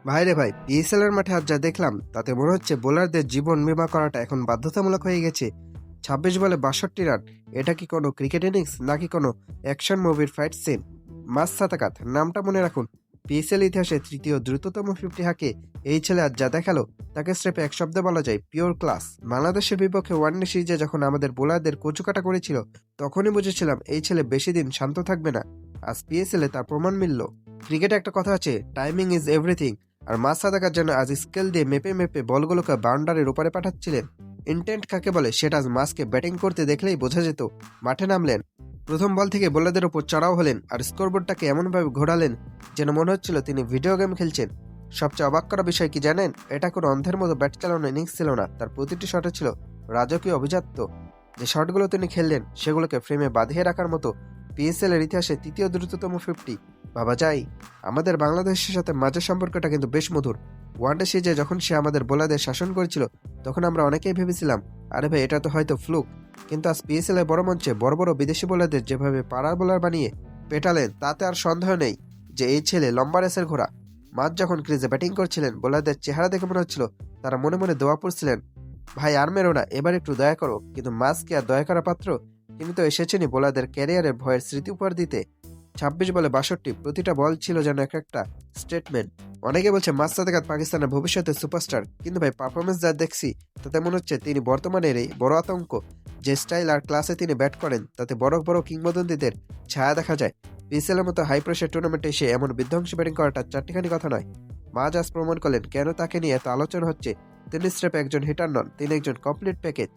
ভাই রে ভাই, পিএসএল এর মাঠে আজ যা দেখলাম তাতে মনে হচ্ছে বোলারদের জীবন বীমা করাটা এখন বাধ্যতামূলক হয়ে গেছে। 26 বলে 62 রান, এটা কি কোনো ক্রিকেট ইনিংস নাকি কোনো অ্যাকশন মুভির ফাইট সিন? মাস সাতাকাত নামটা মনে রাখুন। পিএসএল ইতিহাসে তৃতীয় দ্রুততম 50 হাঁকে এই ছেলে আজ যা দেখালো তাকে স্রেফ এক শব্দে বলা যায় পিওর ক্লাস। বাংলাদেশের বিপক্ষে ওয়ানডে সিরিজে যখন আমাদের বোলারদের কচুকাটা করেছিল তখনই বুঝেছিলাম এই ছেলে বেশি দিন শান্ত থাকবে না। আজ পিএসএল এ তার প্রমাণ মিলল। ক্রিকেটে একটা কথা আছে, টাইমিং ইজ এভরিথিং। আর মাস সাদাকার জন্য আজ স্কেল দিয়ে মেপে মেপে বলগুলোকে বাউন্ডারির উপরে পাঠাচ্ছিলেন। ইন্টেন্ট কাকে বলে সেটা আজ মাসকে ব্যাটিং করতে দেখলেই বোঝা যেত। মাঠে নামলেন, প্রথম বল থেকে বোলারদের উপর চড়াও হলেন আর স্কোরবোর্ডটাকে এমনভাবে ঘোরালেন যেন মনে হচ্ছিল তিনি ভিডিও গেম খেলছেন। সবচেয়ে অবাক করা বিষয় কি জানেন? এটা কোনো অন্ধের মতো ব্যাট চালানো ইনিংস ছিল না, তার প্রতিটি শটে ছিল রাজকীয় অভিজাত্য। যে শটগুলো তিনি খেললেন সেগুলোকে ফ্রেমে বাঁধিয়ে রাখার মতো। পিএসএল এর ইতিহাসে তৃতীয় দ্রুততম 50। ভাবা যায়, আমাদের বাংলাদেশের সাথে মাঝের সম্পর্কটা কিন্তু বেশ মধুর। ওয়ানডে সিরিজে যখন সে আমাদের বোলারদের শাসন করেছিল তখন আমরা অনেকেই ভেবেছিলাম আরে ভাই এটা তো হয়তো ফ্লুক। কিন্তু আজ পিএসএল এর বড় মঞ্চে বড় বড় বিদেশি বোলারদের যেভাবে পাড়ার বোলার বানিয়ে পেটালেন তাতে আর সন্দেহ নেই যে এই ছেলে লম্বা রেসের ঘোড়া। মাঝ যখন ক্রিজে ব্যাটিং করছিলেন বোলারদের চেহারা দেখে মনে হচ্ছিল তারা মনে মনে দোয়া পড়ছিলেন, ভাই আর মেরো না, এবার একটু দয়া করো। কিন্তু মাস কি আর দয়া করা পাত্র? তিনি তো এসেছেনই বোলারদের ক্যারিয়ারের ভয়ের স্মৃতি উপহার দিতে। 26 বলে 62, প্রতিটা বল ছিল যেন এক একটা স্টেটমেন্ট। অনেকে বলছে মাস সাদেকাত পাকিস্তানের ভবিষ্যতের সুপারস্টার, কিন্তু ভাই পারফরমেন্স যা দেখছি তাতে মনে হচ্ছে তিনি বর্তমানের এই বড় আতঙ্ক। যে স্টাইল আর ক্লাসে তিনি ব্যাট করেন তাতে বড় বড় কিংবদন্তিদের ছায়া দেখা যায়। পিএসএল এর মতো হাই প্রেশার টুর্নামেন্টে এসে এমন বিধ্বংসী ব্যাটিং করাটা চারটিখানি কথা নয়। মাঝ আজ প্রমাণ করলেন কেন তাকে নিয়ে এত আলোচনা হচ্ছে। তিনি স্রেফ একজন হিটার নন, তিনি একজন কমপ্লিট প্যাকেজ।